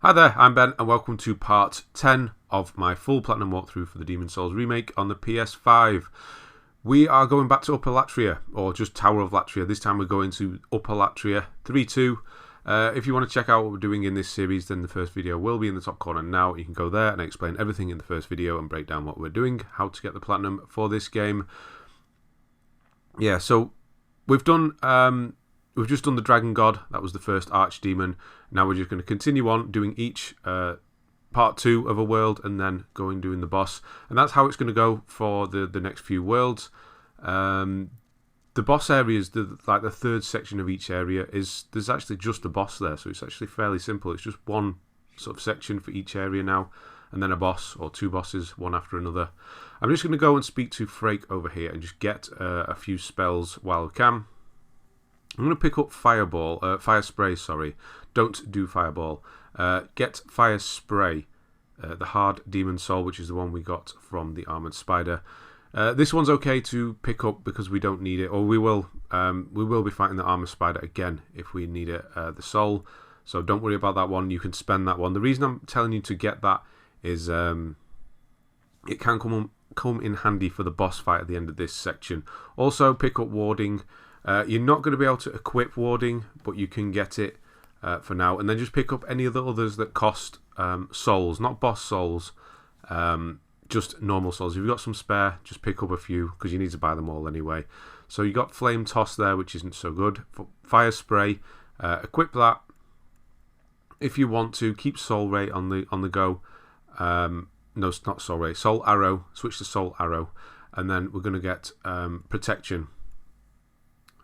Hi there, I'm Ben and welcome to part 10 of my full platinum walkthrough for the Demon's Souls remake on the PS5. We are going back to Upper Latria, or just Tower of Latria. This time we're going to Upper Latria 3-2. If you want to check out what we're doing in this series, then the first video will be in the top corner now. You can go there and I explain everything in the first video and break down what we're doing, how to get the platinum for this game. Yeah, so we've done... We've just done the Dragon God. That was the first Archdemon. Now we're just going to continue on doing each part 2 of a world and then doing the boss. And that's how it's going to go for the next few worlds. The boss areas, like the third section of each area, there's actually just a boss there. So it's actually fairly simple. It's just one sort of section for each area now. And then a boss or two bosses, one after another. I'm just going to go and speak to Frake over here and just get a few spells while I can. I'm going to pick up Fire Spray, sorry. Don't do Fireball. Get Fire Spray, the Hard Demon Soul, which is the one we got from the Armoured Spider. This one's okay to pick up because we don't need it, or we will be fighting the Armoured Spider again if we need it, the Soul. So don't worry about that one, you can spend that one. The reason I'm telling you to get that is it can come in handy for the boss fight at the end of this section. Also, pick up Warding. You're not going to be able to equip Warding, but you can get it for now. And then just pick up any of the others that cost souls, not boss souls, just normal souls. If you've got some spare, just pick up a few, because you need to buy them all anyway. So you got Flame Toss there, which isn't so good. Fire Spray, equip that. If you want to, keep Soul Ray on the go. No, it's not Soul Ray. Soul Arrow. Switch to Soul Arrow. And then we're going to get Protection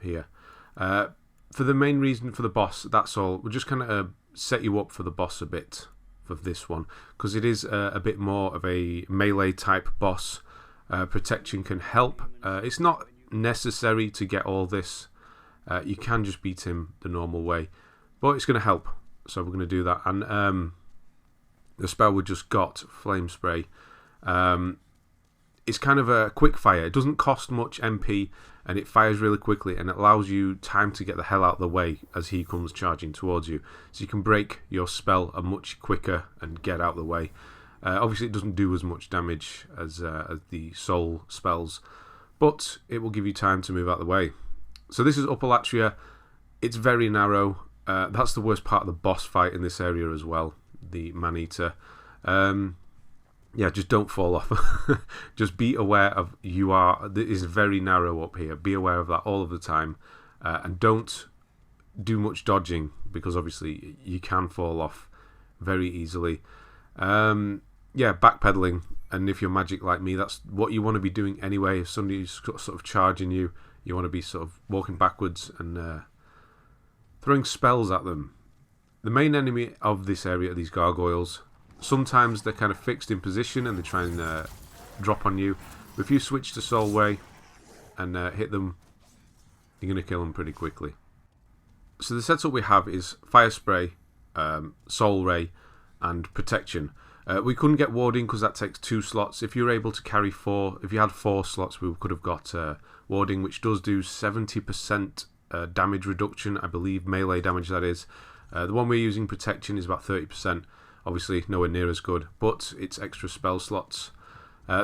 here. For the main reason for the boss, that's all. We'll just kind of set you up for the boss a bit for this one, because it is a bit more of a melee type boss. Protection can help. It's not necessary to get all this. You can just beat him the normal way, but it's going to help. So we're going to do that. And the spell we just got, Flame Spray, it's kind of a quick fire. It doesn't cost much MP, and it fires really quickly, and it allows you time to get the hell out of the way as he comes charging towards you. So you can break your spell much quicker and get out of the way. Obviously, it doesn't do as much damage as the soul spells, but it will give you time to move out of the way. So this is Upper Latria. It's very narrow. That's the worst part of the boss fight in this area as well, the Maneater. Yeah, just don't fall off. Just be aware of it is very narrow up here. Be aware of that all of the time. And don't do much dodging, because obviously you can fall off very easily. Yeah, backpedaling. And if you're magic like me, that's what you want to be doing anyway. If somebody's sort of charging you, you want to be sort of walking backwards and throwing spells at them. The main enemy of this area are these gargoyles. Sometimes they're kind of fixed in position and they try and drop on you. But if you switch to Soul Ray and hit them, you're going to kill them pretty quickly. So the setup we have is Fire Spray, Soul Ray, and Protection. We couldn't get Warding because that takes 2 slots. If you were able to carry 4, if you had 4 slots, we could have got Warding, which does do 70% damage reduction, I believe, melee damage that is. The one we're using, Protection, is about 30%. Obviously, nowhere near as good, but it's extra spell slots.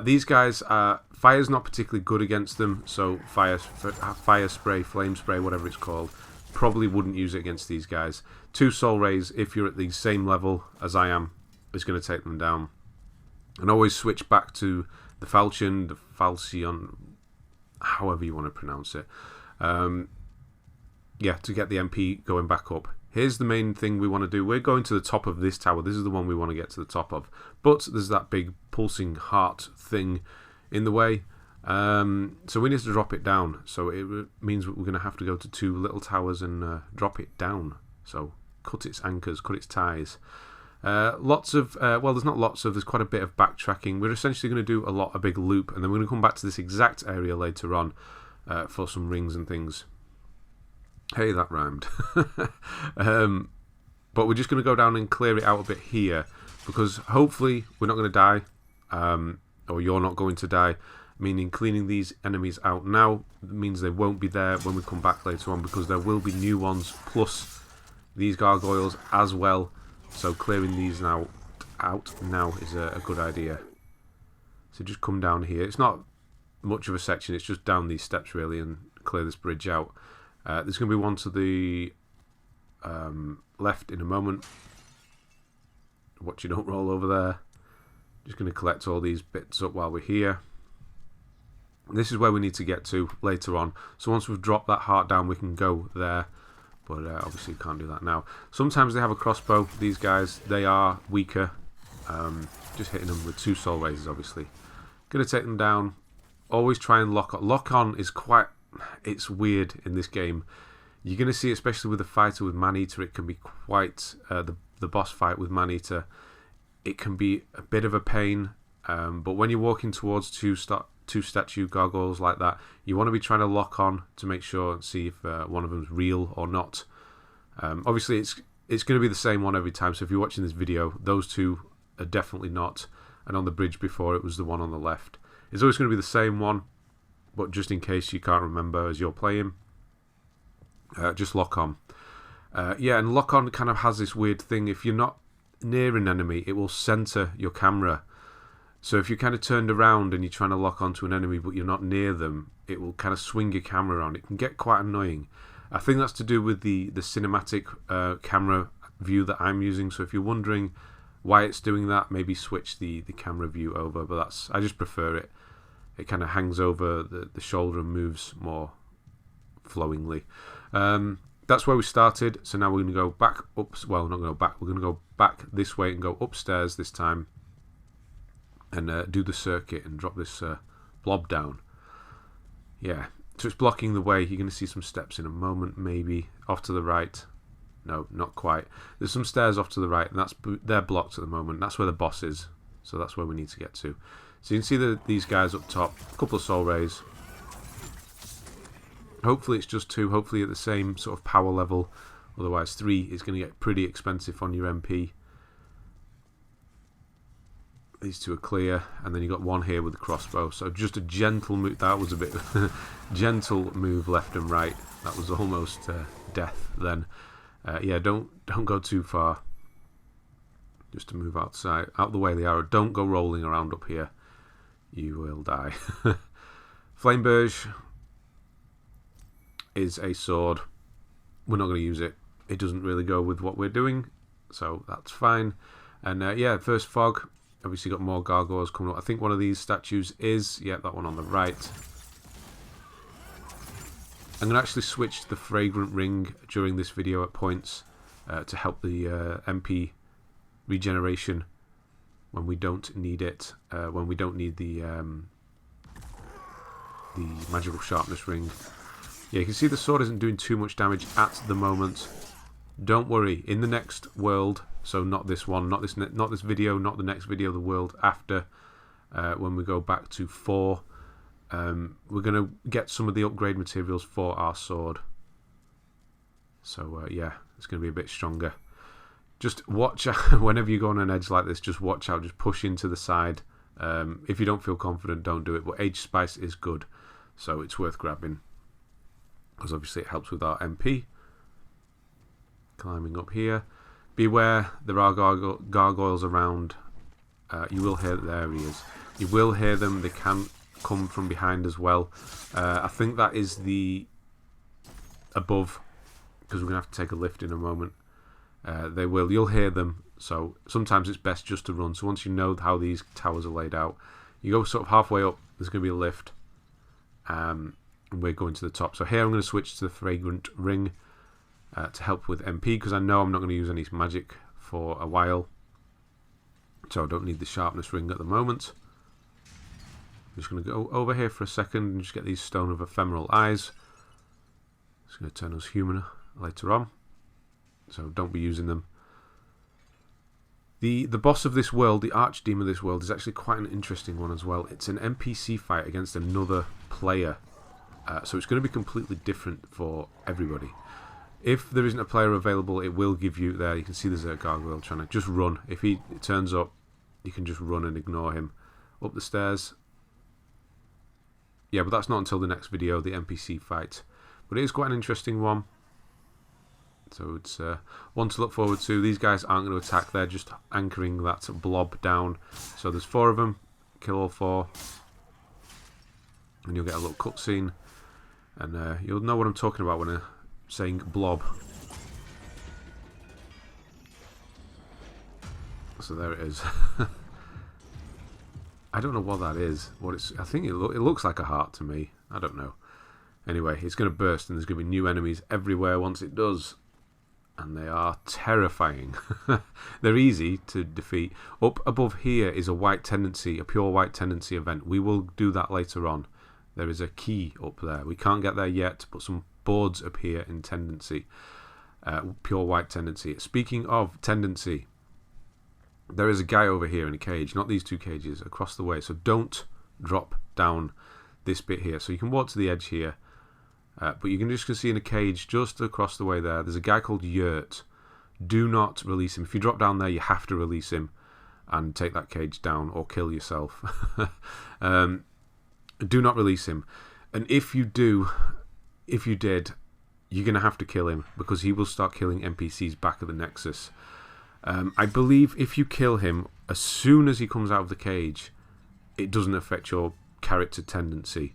These guys, fire's not particularly good against them, so fire spray, flame spray, whatever it's called, probably wouldn't use it against these guys. 2 soul rays, if you're at the same level as I am, is going to take them down. And always switch back to the Falchion, the Falcion, however you want to pronounce it. Yeah, to get the MP going back up. Here's the main thing we want to do. We're going to the top of this tower. This is the one we want to get to the top of. But there's that big pulsing heart thing in the way. So we need to drop it down. So it means we're going to have to go to 2 little towers and drop it down. So cut its anchors, cut its ties. Lots of, well, there's not lots of, there's quite a bit of backtracking. We're essentially going to do a big loop. And then we're going to come back to this exact area later on for some rings and things. Hey, that rhymed. But we're just going to go down and clear it out a bit here, because hopefully we're not going to die, or you're not going to die, meaning cleaning these enemies out now means they won't be there when we come back later on, because there will be new ones, plus these gargoyles as well. so clearing these out now is a good idea. So just come down here. It's not much of a section, it's just down these steps really, and clear this bridge out. There's going to be one to the left in a moment. Watch you don't roll over there. Just going to collect all these bits up while we're here. This is where we need to get to later on. So once we've dropped that heart down, we can go there. But obviously we can't do that now. Sometimes they have a crossbow. These guys, they are weaker. Just hitting them with 2 soul razors, obviously. Going to take them down. Always try and lock on. Lock on is quite... It's weird in this game. You're going to see, especially with a fighter with Maneater, it can be quite... the boss fight with Maneater, it can be a bit of a pain. But when you're walking towards two statue gargoyles like that, you want to be trying to lock on to make sure and see if one of them's real or not. Obviously, it's going to be the same one every time. So if you're watching this video, those two are definitely not. And on the bridge before, it was the one on the left. It's always going to be the same one, but just in case you can't remember as you're playing, just lock on. Yeah, and lock on kind of has this weird thing. If you're not near an enemy, it will center your camera. So if you're kind of turned around and you're trying to lock onto an enemy but you're not near them, it will kind of swing your camera around. It can get quite annoying. I think that's to do with the cinematic camera view that I'm using. So if you're wondering why it's doing that, maybe switch the camera view over. But I just prefer it. It kind of hangs over the shoulder and moves more flowingly. That's where we started. So now we're going to go back up. Well, not going to go back. We're going to go back this way and go upstairs this time. And do the circuit and drop this blob down. Yeah, so it's blocking the way. You're going to see some steps in a moment, maybe off to the right. No, not quite. There's some stairs off to the right, and they're blocked at the moment. That's where the boss is, so that's where we need to get to. So you can see these guys up top. A couple of soul rays. Hopefully it's just 2. Hopefully at the same sort of power level. Otherwise 3 is going to get pretty expensive on your MP. These 2 are clear, and then you got 1 here with the crossbow. So just a gentle move. That was a bit gentle move left and right. That was almost death then. Yeah, don't go too far. Just to move out the way of the arrow. Don't go rolling around up here. You will die. Flamberge is a sword. We're not going to use it. It doesn't really go with what we're doing, so that's fine. And yeah, first fog. Obviously got more gargoyles coming up. I think one of these statues is, yeah, that one on the right. I'm going to actually switch to the Fragrant Ring during this video at points to help the MP regeneration when we don't need it, when we don't need the magical sharpness ring. Yeah, you can see the sword isn't doing too much damage at the moment. Don't worry, in the next world, so not this one, not this video, not the next video, the world after, when we go back to 4, we're going to get some of the upgrade materials for our sword. So yeah, it's going to be a bit stronger. Just watch out, whenever you go on an edge like this, just watch out, just push into the side. If you don't feel confident, don't do it, but Age Spice is good, so it's worth grabbing, because obviously it helps with our MP. Climbing up here. Beware, there are gargoyles around. You will hear, there he is. You will hear them, they can come from behind as well. I think that is the above, because we're going to have to take a lift in a moment. You'll hear them, so sometimes it's best just to run. So once you know how these towers are laid out, you go sort of halfway up, there's going to be a lift, and we're going to the top. So here I'm going to switch to the Fragrant Ring to help with MP, because I know I'm not going to use any magic for a while, so I don't need the sharpness ring at the moment. I'm just going to go over here for a second and just get these Stone of Ephemeral Eyes. It's going to turn us human later on, so don't be using them. The boss of this world, the Archdemon of this world, is actually quite an interesting one as well. It's an NPC fight against another player, so it's going to be completely different for everybody. If there isn't a player available, it will give you there. You can see there's a gargoyle trying to just run. If he turns up, you can just run and ignore him. Up the stairs. Yeah, but that's not until the next video, the NPC fight. But it is quite an interesting one. So it's one to look forward to. These guys aren't going to attack. They're just anchoring that blob down. So there's 4 of them. Kill all 4. And you'll get a little cutscene. And you'll know what I'm talking about when I'm saying blob. So there it is. I don't know what that is. I think it looks like a heart to me. I don't know. Anyway, it's going to burst and there's going to be new enemies everywhere once it does. And they are terrifying. They're easy to defeat. Up above here is a white tendency, a pure white tendency event. We will do that later on. There is a key up there. We can't get there yet, but some boards appear in tendency. Pure white tendency. Speaking of tendency, there is a guy over here in a cage. Not these 2 cages, across the way. So don't drop down this bit here. So you can walk to the edge here. But you can just see in a cage just across the way there's a guy called Yurt. Do not release him. If you drop down there, you have to release him and take that cage down or kill yourself. Do not release him. And if you did, you're going to have to kill him because he will start killing NPCs back at the Nexus. I believe if you kill him, as soon as he comes out of the cage, it doesn't affect your character tendency.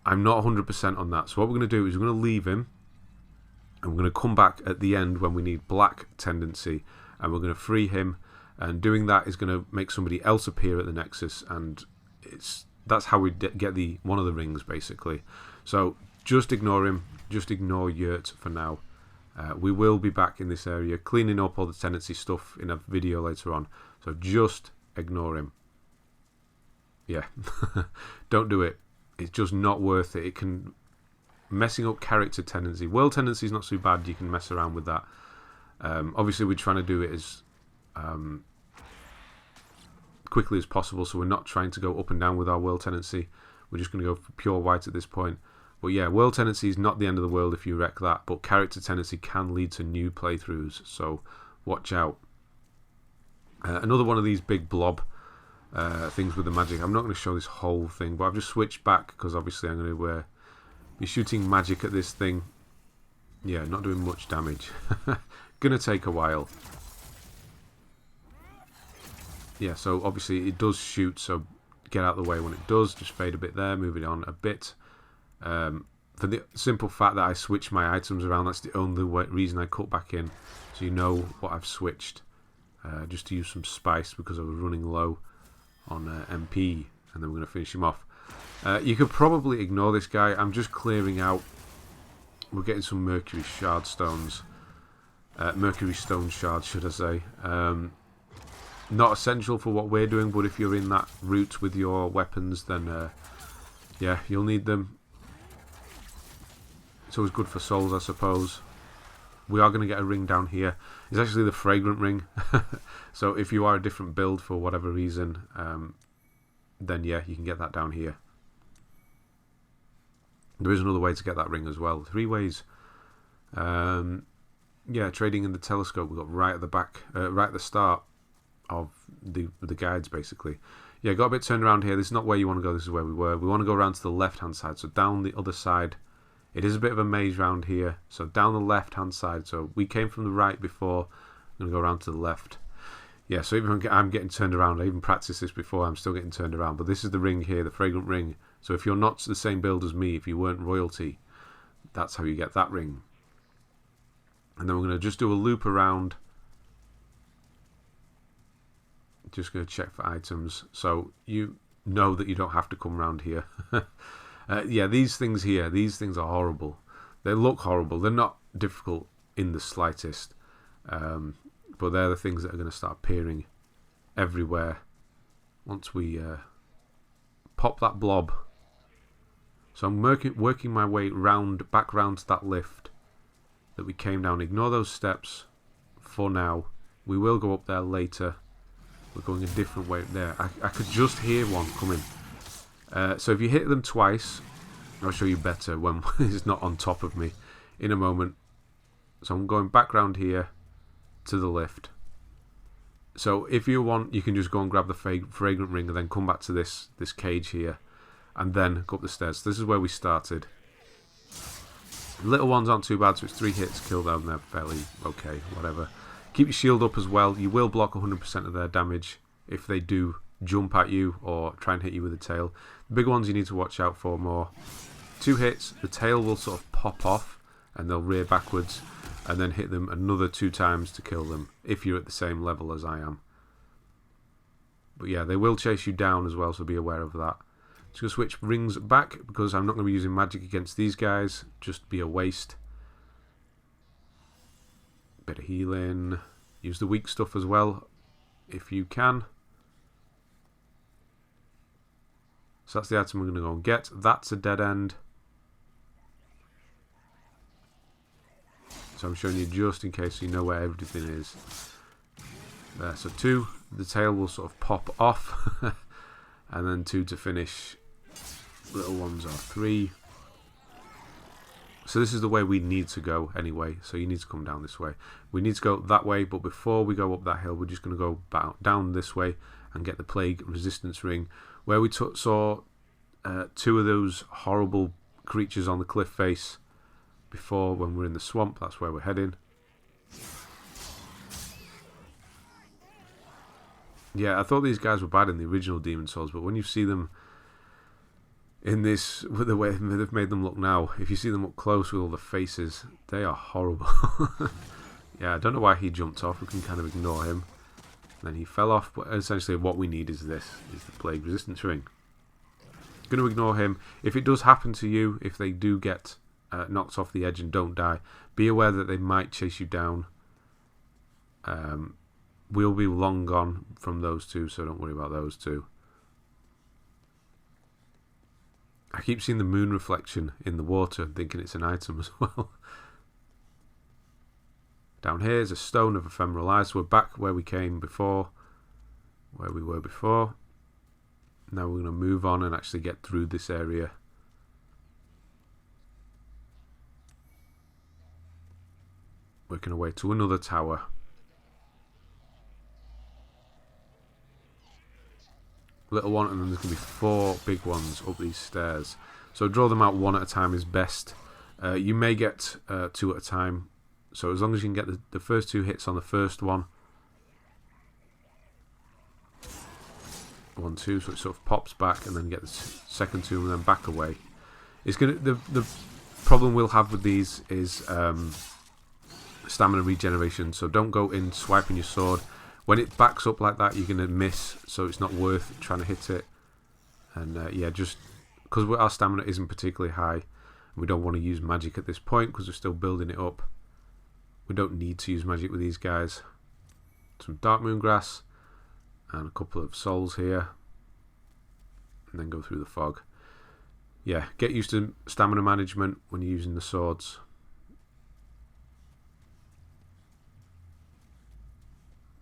I'm not 100% on that. So what we're going to do is we're going to leave him. And we're going to come back at the end when we need black tendency. And we're going to free him. And doing that is going to make somebody else appear at the Nexus. And that's how we get one of the rings, basically. So just ignore him. Just ignore Yurt for now. We will be back in this area cleaning up all the tendency stuff in a video later on. So just ignore him. Yeah. Don't do it. It's just not worth it. It can... Messing up character tendency. World tendency is not so bad. You can mess around with that. Obviously, we're trying to do it as quickly as possible. So we're not trying to go up and down with our world tendency. We're just going to go for pure white at this point. But yeah, world tendency is not the end of the world if you wreck that. But character tendency can lead to new playthroughs. So watch out. Another one of these big blob things with the magic. I'm not going to show this whole thing, but I've just switched back because obviously I'm going to be shooting magic at this thing. Yeah, not doing much damage. Gonna take a while. Yeah, so obviously it does shoot, so get out of the way when it does. Just fade a bit there, move it on a bit. For the simple fact that I switch my items around, that's the only reason I cut back in. So you know what I've switched. Just to use some spice because I was running low on MP, and then we're going to finish him off. You could probably ignore this guy. I'm just clearing out. We're getting some Mercury Shard stones. Mercurystone Shard, should I say. Not essential for what we're doing, but if you're in that route with your weapons, then yeah, you'll need them. It's always good for souls, I suppose. We are going to get a ring down here. It's actually the Fragrant Ring. So if you are a different build for whatever reason, then yeah, you can get that down here. There is another way to get that ring as well. 3 ways. Yeah, trading in the telescope. We've got right at the back, right at the start of the guides, basically. Yeah, got a bit turned around here. This is not where you want to go. This is where we were. We want to go around to the left-hand side. So down the other side. It is a bit of a maze round here. So down the left-hand side. So we came from the right before. I'm going to go around to the left. Yeah, so even I'm getting turned around. I even practiced this before. I'm still getting turned around. But this is the ring here, the Fragrant Ring. So if you're not the same build as me, if you weren't royalty, that's how you get that ring. And then we're going to just do a loop around. Just going to check for items. So you know that you don't have to come around here. Yeah, these things here, these things are horrible. They look horrible. They're not difficult in the slightest. But they're the things that are going to start appearing everywhere once we pop that blob. So I'm working my way back round to that lift that we came down. Ignore those steps for now. We will go up there later. We're going a different way there. I could just hear one coming. So if you hit them twice, I'll show you better when it's not on top of me in a moment. So I'm going back round here to the lift. So if you want, you can just go and grab the Fragrant Ring and then come back to this cage here and then go up the stairs. So this is where we started. Little ones aren't too bad, so it's 3 hits, kill them, they're fairly okay, whatever. Keep your shield up as well. You will block 100% of their damage if they do jump at you or try and hit you with a tail. The big ones you need to watch out for more. 2 hits, the tail will sort of pop off and they'll rear backwards, and then hit them another 2 times to kill them if you're at the same level as I am. But yeah, they will chase you down as well, so be aware of that. Just going to switch rings back because I'm not going to be using magic against these guys. Just be a waste. Bit of healing. Use the weak stuff as well if you can. So that's the item we're going to go and get. That's a dead end. So I'm showing you just in case so you know where everything is. There, so 2. The tail will sort of pop off. And then 2 to finish. Little ones are 3. So this is the way we need to go anyway. So you need to come down this way. We need to go that way, but before we go up that hill, we're just going to go down this way and get the Plague Resistance Ring, where we saw 2 of those horrible creatures on the cliff face before when we're in the swamp. That's where we're heading. Yeah, I thought these guys were bad in the original Demon Souls, but when you see them in this, with the way they've made them look now, if you see them up close with all the faces, they are horrible. Yeah, I don't know why he jumped off. We can kind of ignore him. And then he fell off, but essentially what we need is this, is the Plague Resistance Ring. Going to ignore him. If it does happen to you, if they do get knocked off the edge and don't die, be aware that they might chase you down. We'll be long gone from those 2, so don't worry about those 2. I keep seeing the moon reflection in the water, thinking it's an item as well. Down here is a stone of ephemeral eyes. So we're back where we came before, where we were before. Now we're going to move on and actually get through this area. Working our way to another tower. Little one, and then there's going to be 4 big ones up these stairs. So draw them out 1 at a time is best. You may get 2 at a time. So as long as you can get the first 2 hits on the first one. 1, 2, so it sort of pops back, and then get the second 2 and then back away. It's gonna the problem we'll have with these is stamina regeneration. So don't go in swiping your sword. When it backs up like that, you're going to miss, so it's not worth trying to hit it. And yeah, just because our stamina isn't particularly high, we don't want to use magic at this point because we're still building it up. We don't need to use magic with these guys. Some Dark Moon Grass and a couple of souls here. And then go through the fog. Yeah, get used to stamina management when you're using the swords.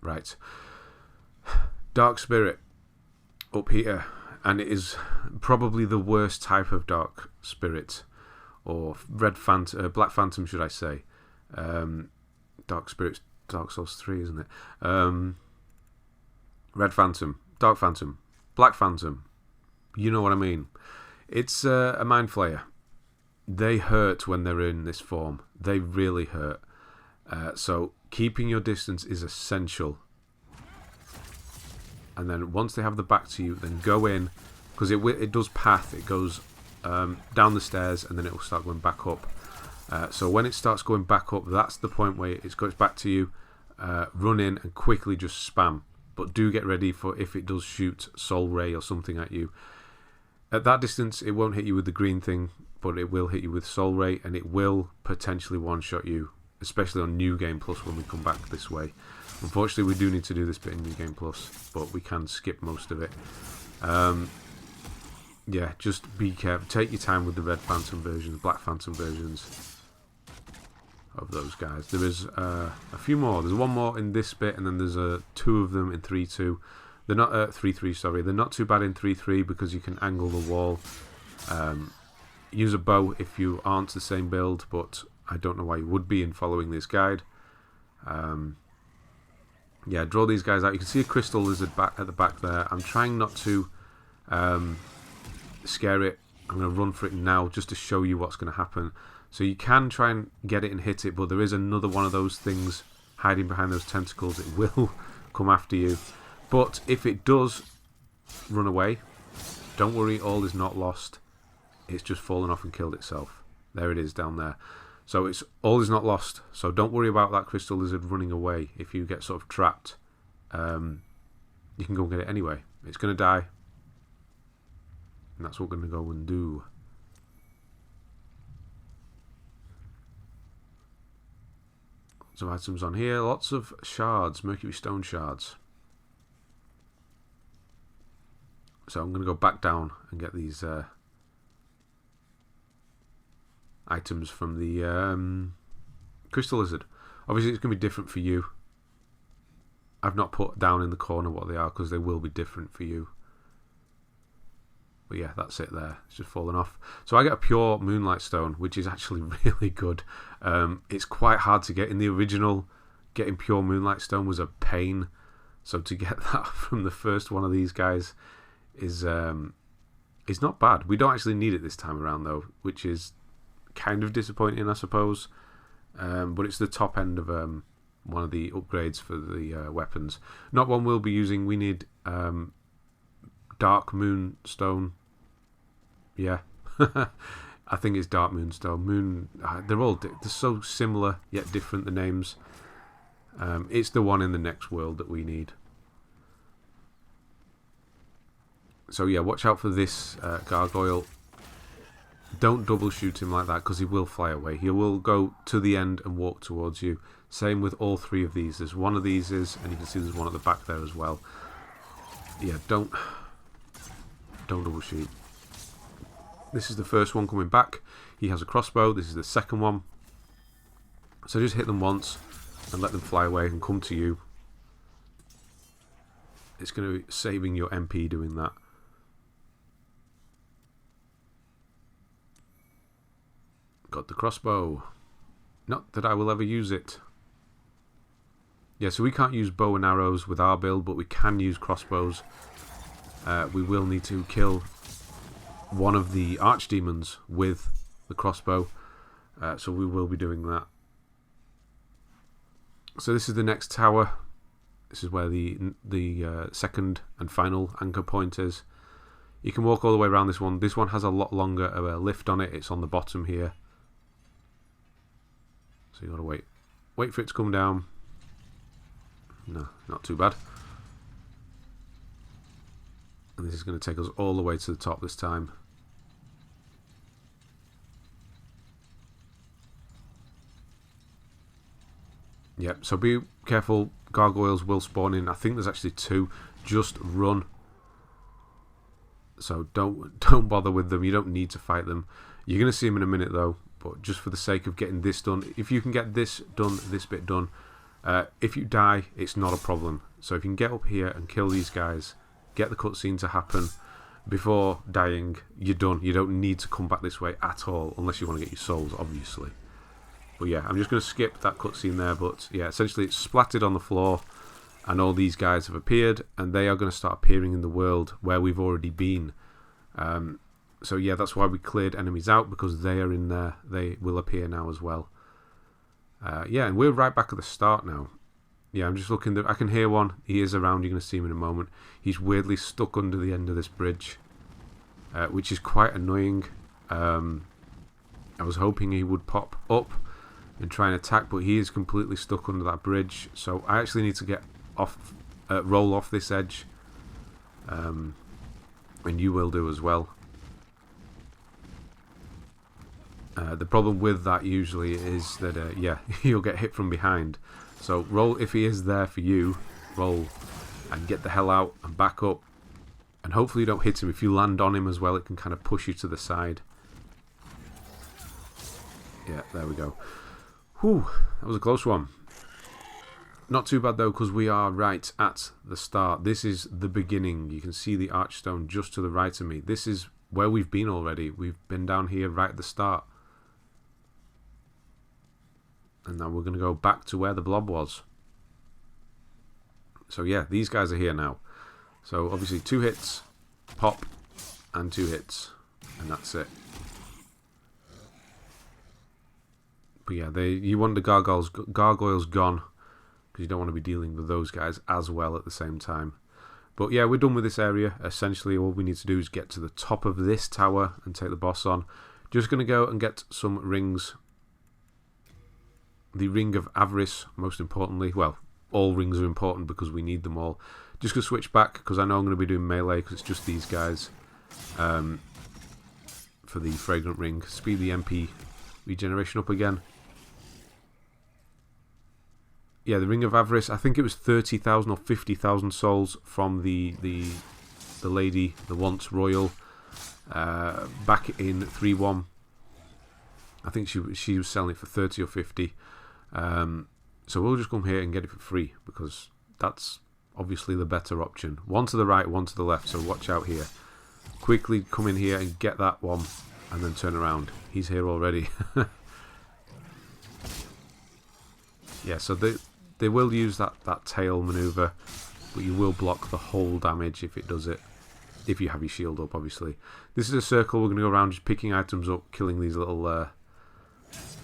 Right, Dark Spirit up here, and it is probably the worst type of Dark Spirit, or Black Phantom, should I say? Dark Spirit's Dark Souls 3, isn't it? Red Phantom, Dark Phantom, Black Phantom. You know what I mean. It's a Mind Flayer. They hurt when they're in this form. They really hurt. So keeping your distance is essential. And then once they have the back to you, then go in, because it does path. It goes down the stairs, and then it will start going back up. So when it starts going back up, that's the point where it goes back to you. Run in and quickly just spam. But do get ready for if it does shoot Soul Ray or something at you. At that distance, it won't hit you with the green thing, but it will hit you with Soul Ray, and it will potentially one-shot you, especially on New Game Plus when we come back this way. Unfortunately, we do need to do this bit in New Game Plus, but we can skip most of it. Yeah, just be careful. Take your time with the Red Phantom versions, Black Phantom versions of those guys. There is a few more. There's 1 more in this bit, and then there's 2 of them in 3-2. They're not 3-3. Sorry, they're not too bad in 3-3 because you can angle the wall. Use a bow if you aren't the same build, but I don't know why you would be in following this guide. Yeah, draw these guys out. You can see a crystal lizard back at the back there. I'm trying not to scare it. I'm going to run for it now just to show you what's going to happen. So you can try and get it and hit it, but there is another one of those things hiding behind those tentacles. It will come after you. But if it does run away, don't worry, all is not lost. It's just fallen off and killed itself. There it is down there. So it's all is not lost. So don't worry about that crystal lizard running away. If you get sort of trapped, you can go and get it anyway. It's going to die. And that's what we're going to go and do. Lots of items on here. Lots of shards. Mercurystone shards. So I'm going to go back down and get these items from the crystal lizard. Obviously it's going to be different for you. I've not put down in the corner what they are because they will be different for you. But yeah, that's it there. It's just fallen off. So I get a pure Moonlightstone, which is actually really good. It's quite hard to get. In the original, getting pure Moonlightstone was a pain. So to get that from the first one of these guys is not bad. We don't actually need it this time around though, which is kind of disappointing, I suppose. But it's the top end of one of the upgrades for the weapons. Not one we'll be using. We need Dark Moonstone. Yeah, I think it's Dark Moonstone. They're so similar yet different, the names. It's the one in the next world that we need. So yeah, watch out for this gargoyle. Don't double shoot him like that because he will fly away. He will go to the end and walk towards you. Same with all three of these. There's one of these and you can see there's one at the back there as well. Yeah, don't double shoot. This is the first one coming back. He has a crossbow. This is the second one. So just hit them once and let them fly away and come to you. It's going to be saving your MP doing that. Got the crossbow. Not that I will ever use it. Yeah, so we can't use bow and arrows with our build, but we can use crossbows. We will need to kill one of the archdemons with the crossbow. So we will be doing that. So this is the next tower. This is where the second and final anchor point is. You can walk all the way around this one. This one has a lot longer of a lift on it. It's on the bottom here. So you got to wait for it to come down. No, not too bad. And this is going to take us all the way to the top this time. Yep, so be careful. Gargoyles will spawn in. I think there's actually two. Just run. So don't bother with them. You don't need to fight them. You're going to see them in a minute though. But just for the sake of getting this done, if you can get this done, this bit done, if you die, it's not a problem. So if you can get up here and kill these guys, get the cutscene to happen before dying, you're done. You don't need to come back this way at all, unless you want to get your souls, obviously. But yeah, I'm just going to skip that cutscene there. But yeah, essentially it's splattered on the floor, and all these guys have appeared, and they are going to start appearing in the world where we've already been. So yeah, that's why we cleared enemies out, because they are in there. They will appear now as well. Yeah, and we're right back at the start now. Yeah, I'm just looking. I can hear one. He is around. You're going to see him in a moment. He's weirdly stuck under the end of this bridge, which is quite annoying. I was hoping he would pop up and try and attack, but he is completely stuck under that bridge. So I actually need to get off, roll off this edge, and you will do as well. The problem with that usually is that, yeah, you'll get hit from behind. So roll, if he is there for you, roll and get the hell out and back up. And hopefully you don't hit him. If you land on him as well, it can kind of push you to the side. Yeah, there we go. Whew, that was a close one. Not too bad though, because we are right at the start. This is the beginning. You can see the archstone just to the right of me. This is where we've been already. We've been down here right at the start. And now we're going to go back to where the blob was. So yeah, these guys are here now. So obviously 2 hits, pop, and 2 hits. And that's it. But yeah, you want the gargoyles gone, because you don't want to be dealing with those guys as well at the same time. But yeah, we're done with this area. Essentially, all we need to do is get to the top of this tower and take the boss on. Just going to go and get some rings. The Ring of Avarice, most importantly. Well, all rings are important because we need them all. Just going to switch back, because I know I'm going to be doing melee, because it's just these guys. For the Fragrant Ring. Speed the MP regeneration up again. Yeah, the Ring of Avarice, I think it was 30,000 or 50,000 souls from the lady, the once royal, back in 3.1. I think she was selling it for 30 or 50. So we'll just come here and get it for free, because that's obviously the better option. One to the right, one to the left, so watch out here. Quickly come in here and get that one, and then turn around. He's here already. Yeah, so they will use that tail maneuver, but you will block the whole damage if it does it. If you have your shield up, obviously. This is a circle. We're going to go around just picking items up, killing these little...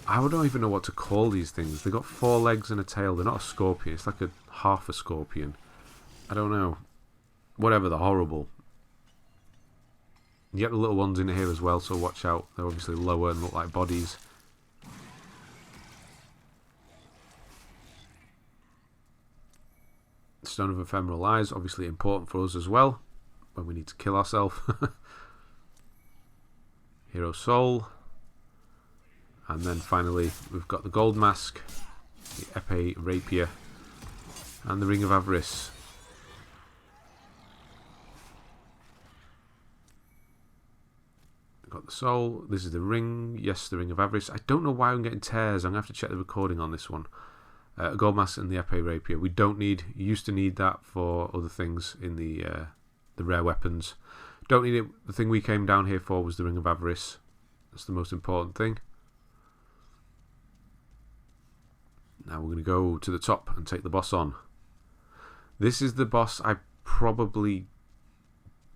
I don't even know what to call these things. They've got 4 legs and a tail. They're not a scorpion. It's like half a scorpion. I don't know. Whatever, they're horrible. You get the little ones in here as well, so watch out. They're obviously lower and look like bodies. Stone of Ephemeral Eyes, obviously important for us as well, when we need to kill ourselves. Hero Soul. And then finally, we've got the Gold Mask, the Epee Rapier, and the Ring of Avarice. Got the soul. This is the ring. Yes, the Ring of Avarice. I don't know why I'm getting tears. I'm going to have to check the recording on this one. Gold Mask and the Epee Rapier. We don't need... You used to need that for other things in the rare weapons. Don't need it. The thing we came down here for was the Ring of Avarice. That's the most important thing. Now we're going to go to the top and take the boss on. This is the boss I probably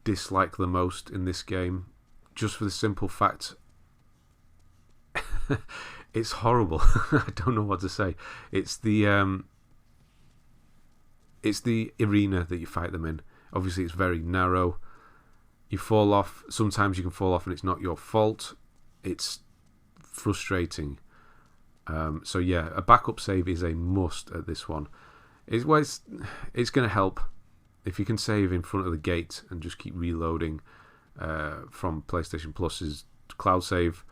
dislike the most in this game. Just for the simple fact, it's horrible. I don't know what to say. It's the arena that you fight them in. Obviously, it's very narrow. You fall off. Sometimes you can fall off, and it's not your fault. It's frustrating. So yeah, a backup save is a must at this one. It's going to help if you can save in front of the gate and just keep reloading. From PlayStation Plus's cloud save,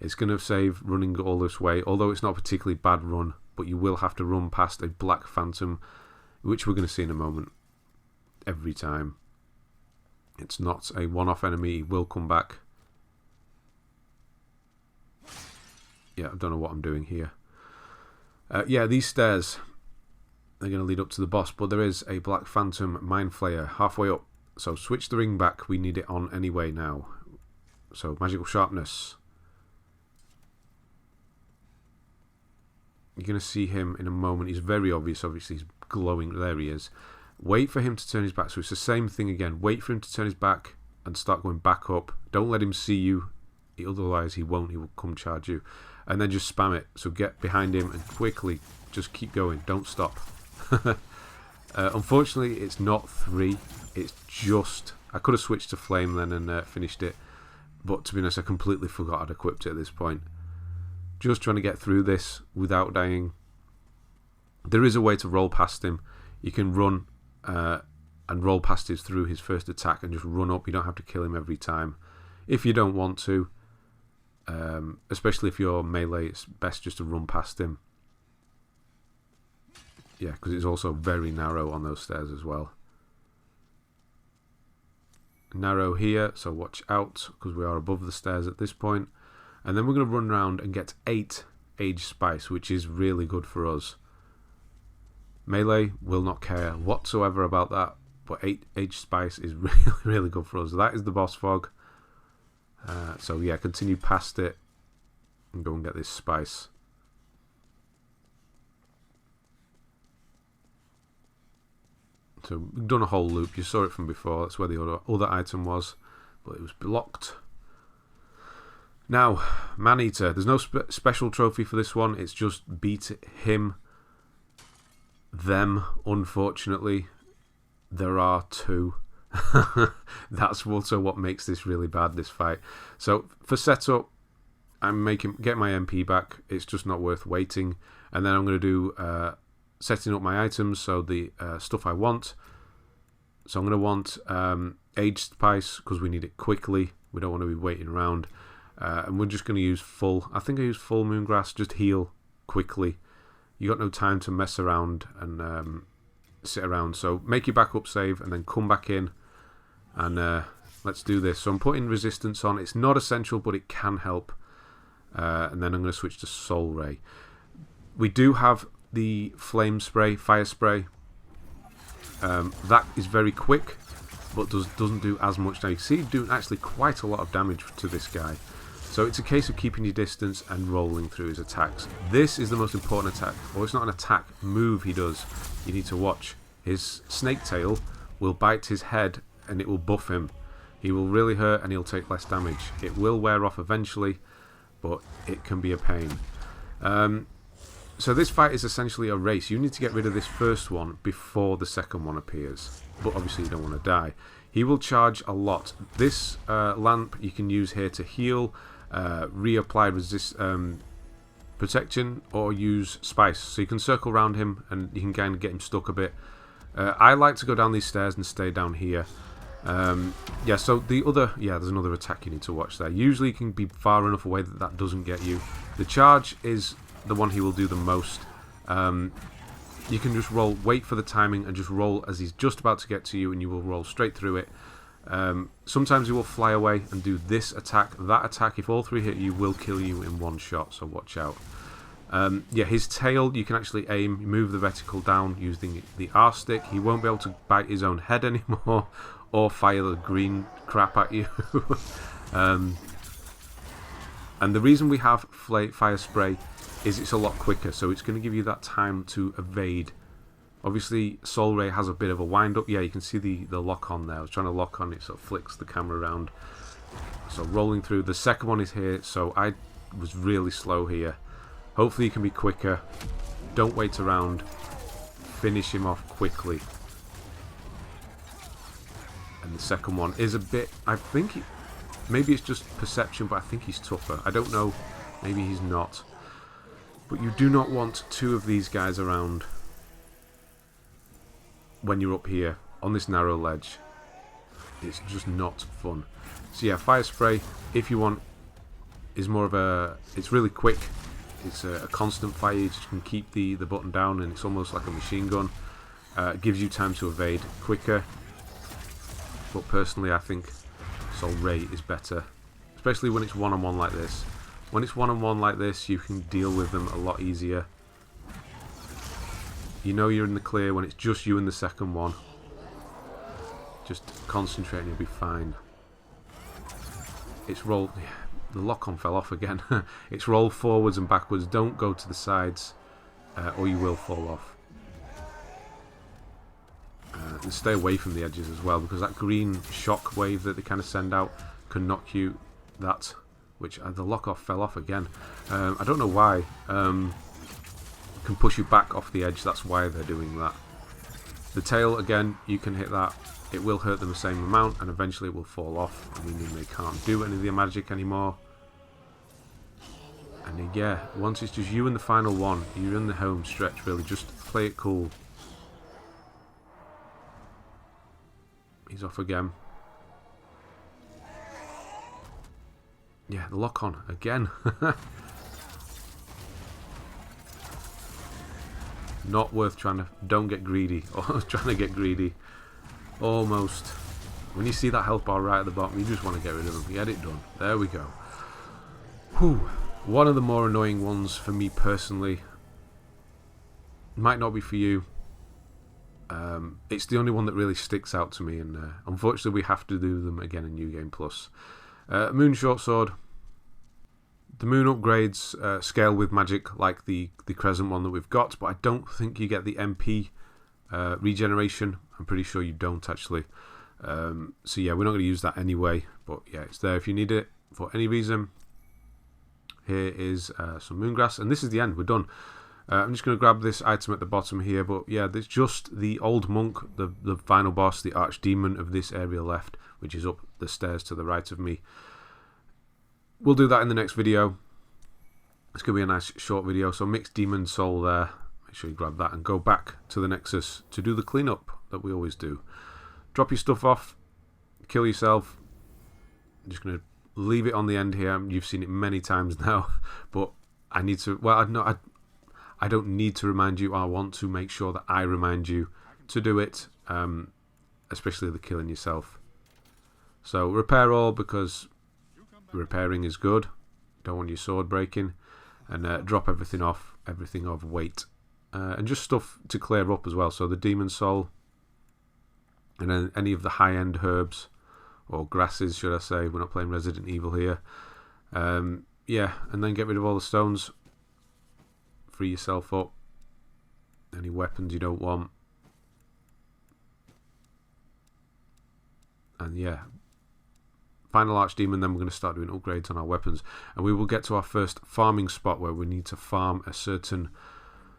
it's going to save running all this way, although it's not a particularly bad run, but you will have to run past a black phantom, which we're going to see in a moment. Every time. It's not a one-off enemy. He will come back. Yeah, I don't know what I'm doing here. Yeah, these stairs, they're going to lead up to the boss, but there is a black phantom mind flayer halfway up. So switch the ring back. We need it on anyway now. So magical sharpness. You're going to see him in a moment. He's very obvious. Obviously, he's glowing. There he is. Wait for him to turn his back. So it's the same thing again. Wait for him to turn his back and start going back up. Don't let him see you. Otherwise, he won't. He will come charge you. And then just spam it. So get behind him and quickly just keep going. Don't stop. Unfortunately, it's not 3. It's just... I could have switched to Flame then and finished it. But to be honest, I completely forgot I'd equipped it at this point. Just trying to get through this without dying. There is a way to roll past him. You can run and roll past his through his first attack and just run up. You don't have to kill him every time. If you don't want to, especially if you're melee, it's best just to run past him. Yeah, because it's also very narrow on those stairs as well. Narrow here, so watch out because we are above the stairs at this point. And then we're going to run around and get 8 Age Spice, which is really good for us. Melee will not care whatsoever about that, but 8 Age Spice is really, really good for us. That is the boss fog. So yeah, continue past it and go and get this spice. So we've done a whole loop. You saw it from before. That's where the other item was, but it was blocked. Now, Maneater. There's no special trophy for this one. It's just beat him. Them, unfortunately. There are two. That's also what makes this really bad, this fight. So, for setup, I'm get my MP back. It's just not worth waiting. And then I'm going to do setting up my items, so the stuff I want. So I'm going to want Age Spice, because we need it quickly. We don't want to be waiting around. And we're just going to use full. I think I use full Moongrass, just heal quickly. You got no time to mess around and sit around. So make your backup save and then come back in. And let's do this. So I'm putting resistance on. It's not essential, but it can help. And then I'm going to switch to Soul Ray. We do have the Flame Spray, Fire Spray. That is very quick, but doesn't do as much damage. See, doing actually quite a lot of damage to this guy. So it's a case of keeping your distance and rolling through his attacks. This is the most important attack. Or it's not an attack, move he does. You need to watch. His Snake Tail will bite his head and it will buff him. He will really hurt and he'll take less damage. It will wear off eventually, but it can be a pain. So this fight is essentially a race. You need to get rid of this first one before the second one appears. But obviously you don't want to die. He will charge a lot. This lamp you can use here to heal, reapply resist protection, or use spice. So you can circle around him and you can kind of get him stuck a bit. I like to go down these stairs and stay down here. Yeah, so there's another attack you need to watch there. Usually you can be far enough away that that doesn't get you. The charge is the one he will do the most. You can just roll, wait for the timing and just roll as he's just about to get to you and you will roll straight through it. Sometimes he will fly away and do this attack. That attack, if all three hit you, will kill you in one shot, so watch out. Yeah, his tail, you can actually aim, move the reticle down using the R stick. He won't be able to bite his own head anymore or fire the green crap at you. And the reason we have Fire Spray is it's a lot quicker, so it's going to give you that time to evade. Obviously, Soul Ray has a bit of a wind up. Yeah, you can see the lock on there. I was trying to lock on it, so it flicks the camera around. So rolling through. The second one is here, so I was really slow here. Hopefully you can be quicker. Don't wait around. Finish him off quickly. And the second one is a bit... I think... maybe it's just perception, but I think he's tougher. I don't know. Maybe he's not. But you do not want two of these guys around when you're up here on this narrow ledge. It's just not fun. So yeah, Fire Spray, if you want, is more of a... it's really quick. It's a constant fire. You just can keep the button down and it's almost like a machine gun. It gives you time to evade quicker. But personally, I think Soul Ray is better. Especially when it's one-on-one like this. When it's one-on-one like this, you can deal with them a lot easier. You know you're in the clear when it's just you and the second one. Just concentrate and you'll be fine. It's rolled... yeah, the lock-on fell off again. It's roll forwards and backwards. Don't go to the sides or you will fall off. And stay away from the edges as well, because that green shock wave that they kind of send out can knock you that... which the lock-off fell off again. I don't know why. Can push you back off the edge. That's why they're doing that. The tail, again, you can hit that. It will hurt them the same amount, and eventually it will fall off, meaning they can't do any of the magic anymore. And then, yeah, once it's just you and the final one, you're in the home stretch, really. Just play it cool. He's off again. Yeah, the lock-on again. Not worth trying to... don't get greedy. Or trying to get greedy. Almost. When you see that health bar right at the bottom, you just want to get rid of them. Get it done. There we go. Whew. One of the more annoying ones for me personally. Might not be for you. It's the only one that really sticks out to me, and unfortunately we have to do them again in New Game Plus. Moon Short Sword. The moon upgrades scale with magic like the Crescent one that we've got, but I don't think you get the MP regeneration. I'm pretty sure you don't actually. So yeah, we're not going to use that anyway, but yeah, it's there if you need it for any reason. Here is some moongrass, and this is the end. We're done. I'm just going to grab this item at the bottom here, but yeah, there's just the old monk, the final boss, the archdemon of this area left, which is up the stairs to the right of me. We'll do that in the next video. It's going to be a nice short video, so mixed demon soul there. Make sure you grab that and go back to the Nexus to do the cleanup that we always do. Drop your stuff off, kill yourself. I'm just going to leave it on the end here. You've seen it many times now, but I need to, well, I don't need to remind you. I want to make sure that I remind you to do it, especially the killing yourself. So repair all, because repairing is good. Don't want your sword breaking. And drop everything of weight. And just stuff to clear up as well. So the demon soul, and then any of the high-end herbs, or grasses, should I say. We're not playing Resident Evil here. Yeah, and then get rid of all the stones. Free yourself up. Any weapons you don't want. And yeah, final archdemon, then we're going to start doing upgrades on our weapons. And we will get to our first farming spot where we need to farm a certain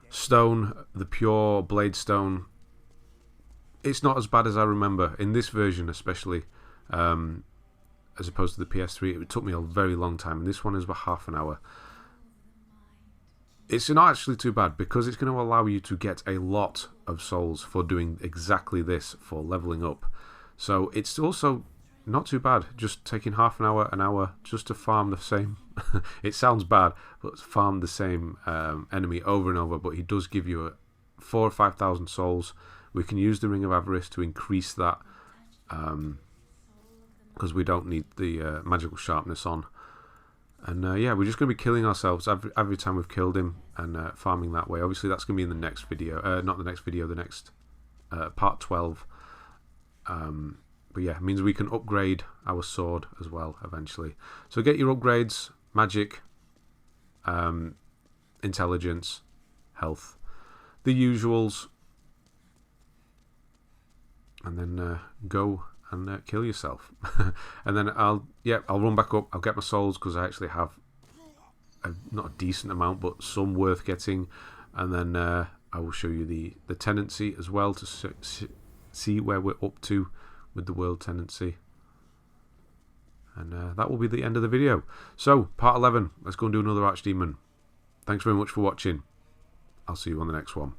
stone, the pure blade stone. It's not as bad as I remember, in this version especially, as opposed to the PS3. It took me a very long time, and this one is about half an hour. It's not actually too bad, because it's going to allow you to get a lot of souls for doing exactly this, for leveling up. So it's also not too bad, just taking half an hour, just to farm the same. It sounds bad, but farm the same enemy over and over. But he does give you 4,000 or 5,000 souls. We can use the Ring of Avarice to increase that, because we don't need the magical sharpness on. And yeah, we're just going to be killing ourselves every time we've killed him, and farming that way. Obviously, that's going to be in the next video. Not the next video, the next part 12. But yeah, it means we can upgrade our sword as well eventually. So get your upgrades: magic, intelligence, health, the usuals, and then go and kill yourself. And then I'll run back up. I'll get my souls, because I actually have not a decent amount, but some worth getting. And then I will show you the tenancy as well, to see where we're up to with the world tenancy. And that will be the end of the video. So part 11, let's go and do another archdemon. Thanks very much for watching. I'll see you on the next one.